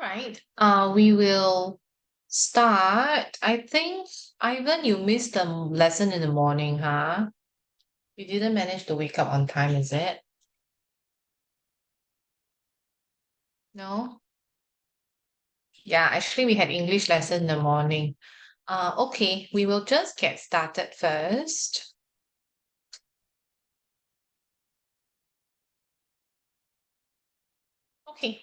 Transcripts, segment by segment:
right. We will start. I think, Ivan, you missed the lesson in the morning, huh? You didn't manage to wake up on time, is it? No? Yeah, actually, we had English lesson in the morning. Okay, we will just get started first. Okay.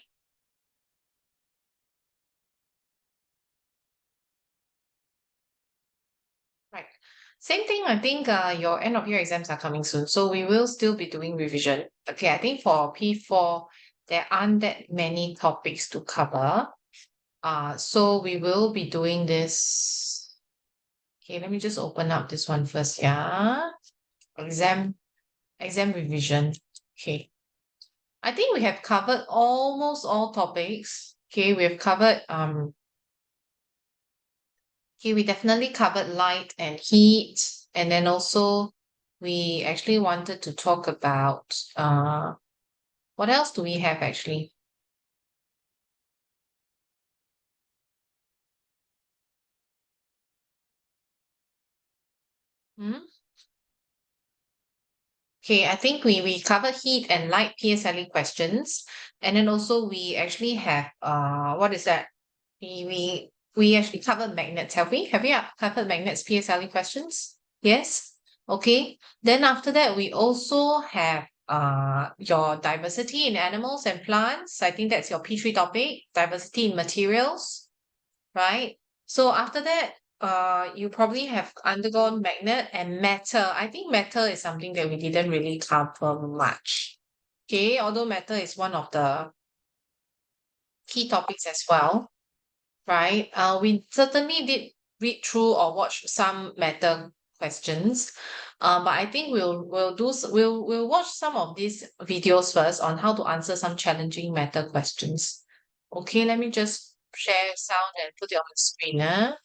Right. Same thing, I think your end of year exams are coming soon, so we will still be doing revision. Okay, I think for P4, there aren't that many topics to cover. So we will be doing this. Okay, let me just open up this one first. Yeah. Exam, exam revision. Okay. I think we have covered almost all topics. Okay, we have covered okay, we definitely covered light and heat. And then also we actually wanted to talk about what else do we have actually? Hmm? Okay, I think we covered heat and light PSLE questions. And then also we actually have what is that? We actually covered magnets, have we? Have we covered magnets PSLE questions? Yes. Okay. Then after that, we also have your diversity in animals and plants. I think that's your P3 topic, diversity in materials, right? So after that, you probably have undergone magnet and matter. I think matter is something that we didn't really cover much. Okay, although matter is one of the key topics as well, right? We certainly did read through or watch some matter questions. But I think we'll watch some of these videos first on how to answer some challenging matter questions. Okay, let me just share sound and put it on the screen.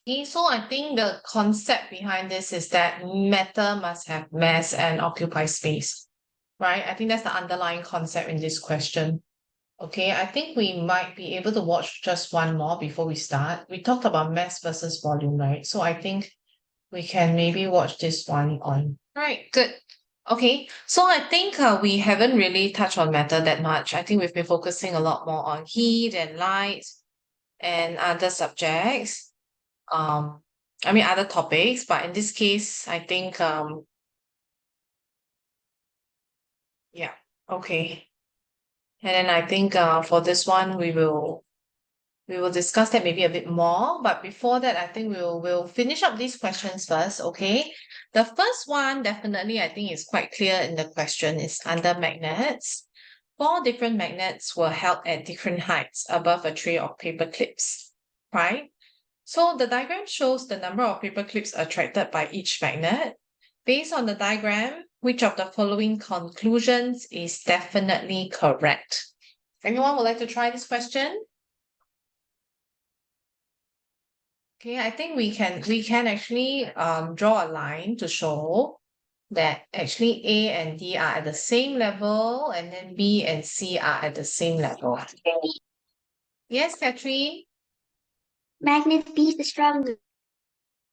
Okay, so I think the concept behind this is that matter must have mass and occupy space, right? I think that's the underlying concept in this question. Okay, I think we might be able to watch just one more before we start. We talked about mass versus volume, right? So I think we can maybe watch this one on. Right, good. Okay, so I think we haven't really touched on matter that much. I think we've been focusing a lot more on heat and light and other subjects. Um, I mean other topics, but in this case, I think yeah, okay. And then I think for this one we will discuss that maybe a bit more. But before that, I think we'll finish up these questions first, okay? The first one, definitely, I think is quite clear in the question is under magnets. Four different magnets were held at different heights above a tray of paper clips, right? So the diagram shows the number of paper clips attracted by each magnet. Based on the diagram, which of the following conclusions is definitely correct? Anyone would like to try this question? Okay, I think we can actually draw a line to show that actually A and D are at the same level and then B and C are at the same level. Yes, Catherine? Magnet B is the strongest.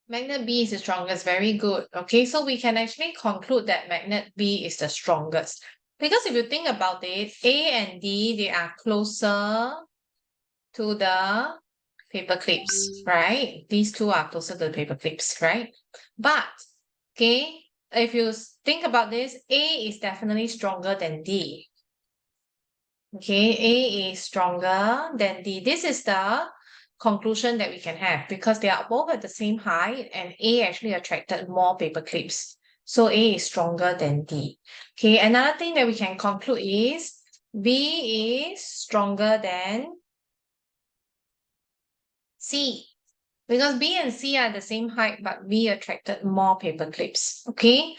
Magnet B is the strongest. Very good. Okay, so we can actually conclude that magnet B is the strongest. Because if you think about it, A and D, they are closer to the paper clips, right? These two are closer to the paper clips, right? But, okay, if you think about this, A is definitely stronger than D. Okay, A is stronger than D. This is the conclusion that we can have because they are both at the same height and A actually attracted more paper clips. So A is stronger than D. Okay, another thing that we can conclude is B is stronger than C. Because B and C are the same height, but B attracted more paper clips. Okay.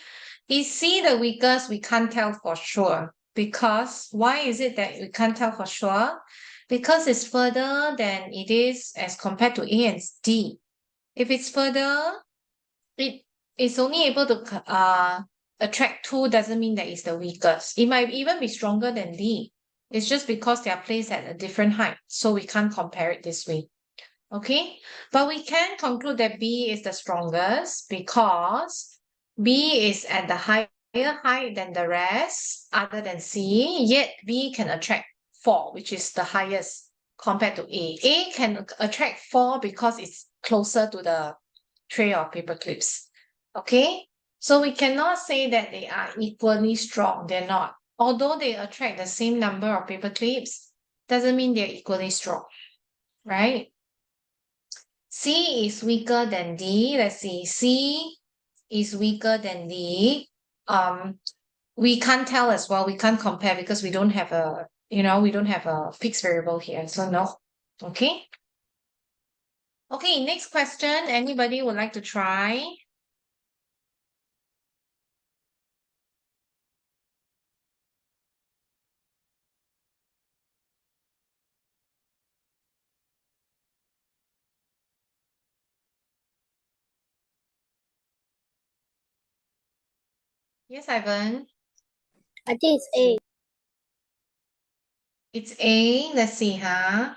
Is C the weakest? We can't tell for sure. Because why is it that we can't tell for sure? Because it's further than it is as compared to A and D. If it's further, it is only able to attract two doesn't mean that it's the weakest. It might even be stronger than D. It's just because they are placed at a different height, so we can't compare it this way. Okay, but we can conclude that B is the strongest because B is at the higher height than the rest other than C, yet B can attract 4, which is the highest compared to A. A can attract 4 because it's closer to the tray of paper clips. Okay, so we cannot say that they are equally strong. They're not. Although they attract the same number of paper clips, doesn't mean they're equally strong, right? C is weaker than D. Let's see. C is weaker than D. We can't tell as well. We can't compare because we don't have a, we don't have a fixed variable here. So no. Okay. Okay, next question. Anybody would like to try? Yes, Ivan. I think it's A. It's A. Let's see, huh?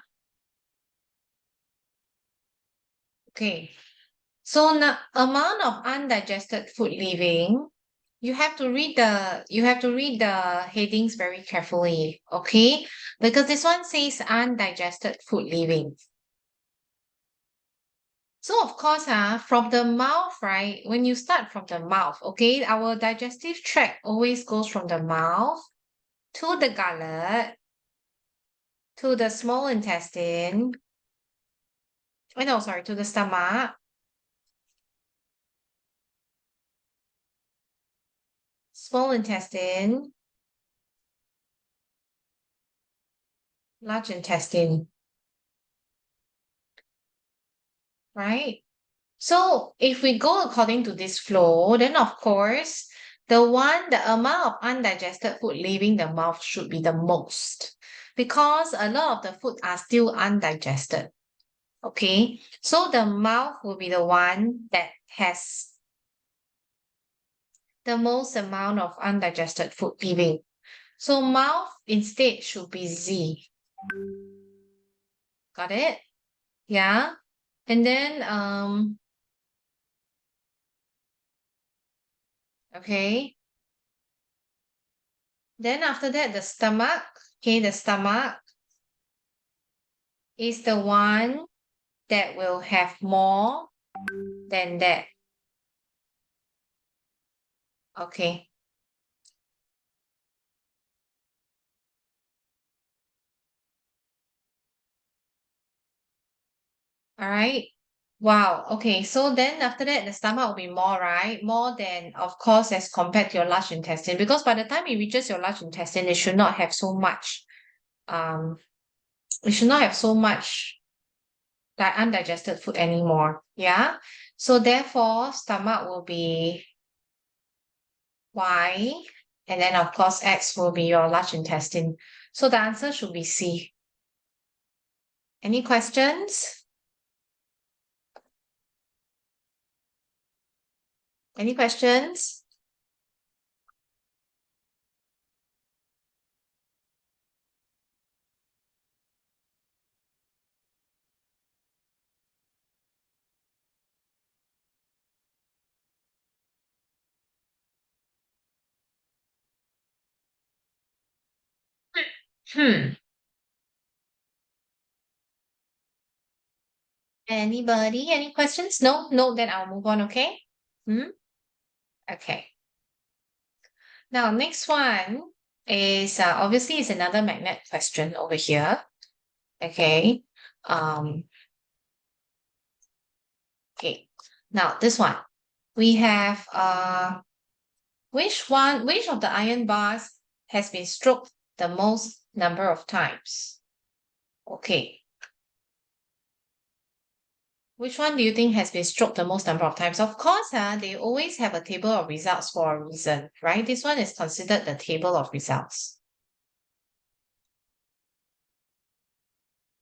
Okay. So the amount of undigested food leaving, you have to read the headings very carefully, okay? Because this one says undigested food leaving. So of course, from the mouth, right? When you start from the mouth, okay, our digestive tract always goes from the mouth to the gullet, to the small intestine. Oh, no, sorry, to the stomach. Small intestine, large intestine, right? So if we go according to this flow, then of course, the amount of undigested food leaving the mouth should be the most because a lot of the food are still undigested. Okay, so the mouth will be the one that has the most amount of undigested food leaving. So mouth instead should be Z. Got it? Yeah. And then okay. Then after that, the stomach. Okay, the stomach is the one that will have more than that. Okay. All right. Wow. Okay. So then after that, the stomach will be more, right? More than, of course, as compared to your large intestine. Because by the time it reaches your large intestine, it should not have so much, it should not have so much like undigested food anymore. Yeah. So therefore, stomach will be Y. And then of course, X will be your large intestine. So the answer should be C. Any questions? Any questions? Hmm. Anybody? Any questions? No? No, then I'll move on, okay? Hmm? Okay. Now, next one is obviously is another magnet question over here. Okay. Okay. Now, this one. We have which of the iron bars has been stroked the most number of times? Okay. Which one do you think has been stroked the most number of times? Of course, they always have a table of results for a reason, right? This one is considered the table of results.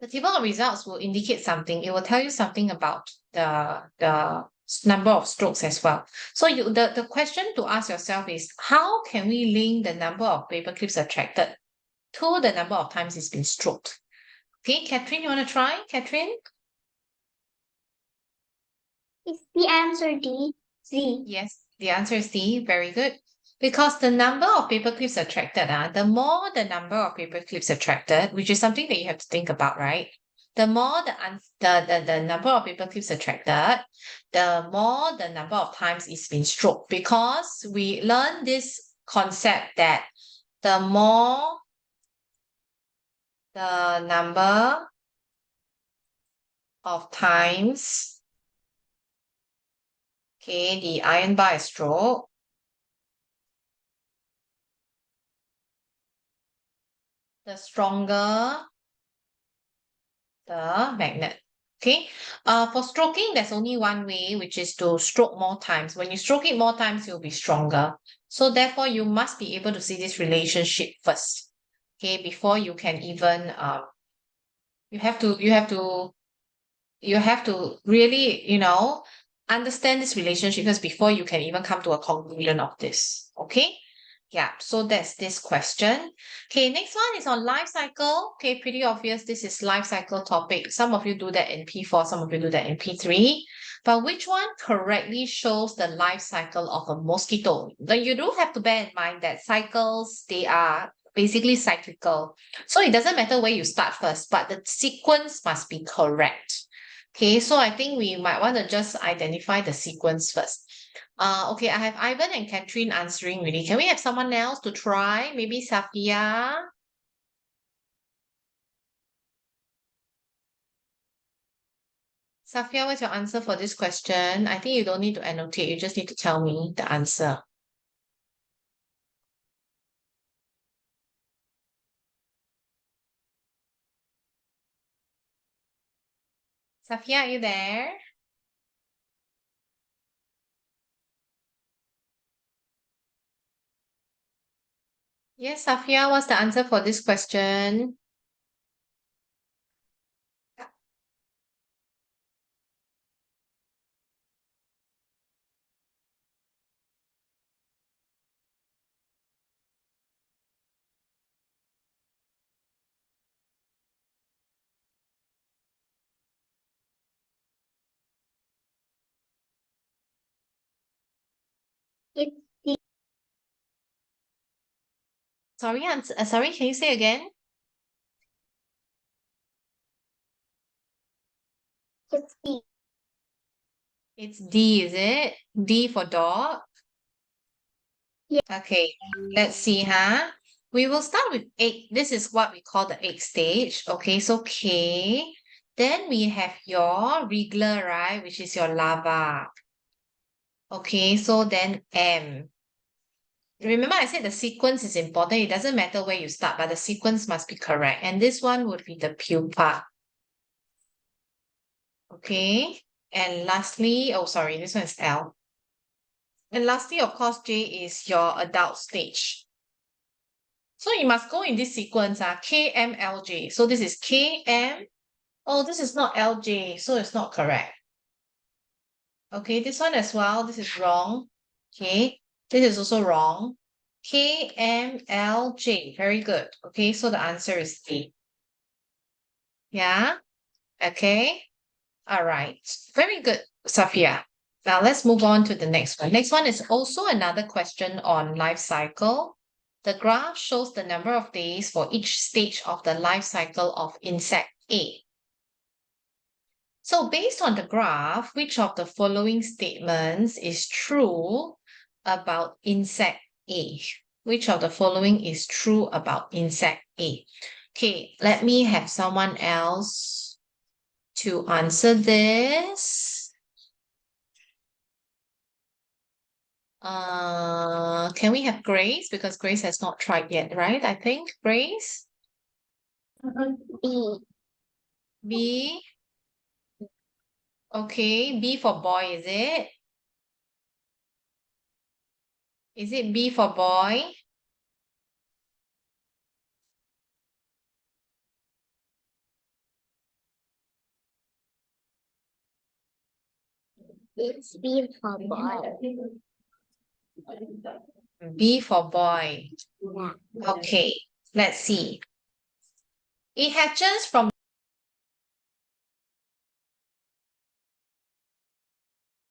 The table of results will indicate something. It will tell you something about the number of strokes as well. So the question to ask yourself is, how can we link the number of paper clips attracted to the number of times it's been stroked. Okay, Catherine, you want to try? Catherine? Is the answer D? Z. Yes, the answer is D. Very good. Because the number of paper clips attracted, the more the number of paper clips attracted, which is something that you have to think about, right? The more the number of paper clips attracted, the more the number of times it's been stroked. Because we learn this concept that the more the number of times, okay, the iron bar is stroked, the stronger the magnet. Okay, for stroking, there's only one way, which is to stroke more times. When you stroke it more times, you'll be stronger. So therefore, you must be able to see this relationship first. Okay, before you can even you have to really, understand this relationship first before you can even come to a conclusion of this. Okay. Yeah, so that's this question. Okay, next one is on life cycle. Okay, pretty obvious. This is life cycle topic. Some of you do that in P4, some of you do that in P3. But which one correctly shows the life cycle of a mosquito? Now, you do have to bear in mind that cycles, they are basically cyclical. So it doesn't matter where you start first, but the sequence must be correct. Okay, so I think we might want to just identify the sequence first. Okay, I have Ivan and Catherine answering really. Can we have someone else to try? Maybe Safia? Safia, what's your answer for this question? I think you don't need to annotate, you just need to tell me the answer. Safia, are you there? Yes, Safia, what's the answer for this question? It's D. Sorry, can you say again? It's D. It's D, is it? D for dog? Yeah. Okay, let's see, huh? We will start with egg. This is what we call the egg stage. Okay, so K. Then we have your wriggler, right? Which is your larva. Okay, so then M. Remember I said the sequence is important. It doesn't matter where you start, but the sequence must be correct. And this one would be the pupa. Okay, and lastly, oh sorry, this one is L. And lastly, of course, J is your adult stage. So you must go in this sequence, KMLJ. So this is KM. Oh, this is not LJ, so it's not correct. Okay, this one as well, this is wrong. Okay, this is also wrong. KMLJ, very good. Okay, so the answer is D. Yeah, okay. All right, very good, Safia. Now let's move on to the next one. Next one is also another question on life cycle. The graph shows the number of days for each stage of the life cycle of insect A. So based on the graph, which of the following statements is true about insect A? Which of the following is true about insect A? Okay, let me have someone else to answer this. Can we have Grace? Because Grace has not tried yet, right? I think Grace? B. B. Okay, B for boy, is it? Is it B for boy? It's B for boy. B for boy. Yeah. Okay, Let's see. It hatches from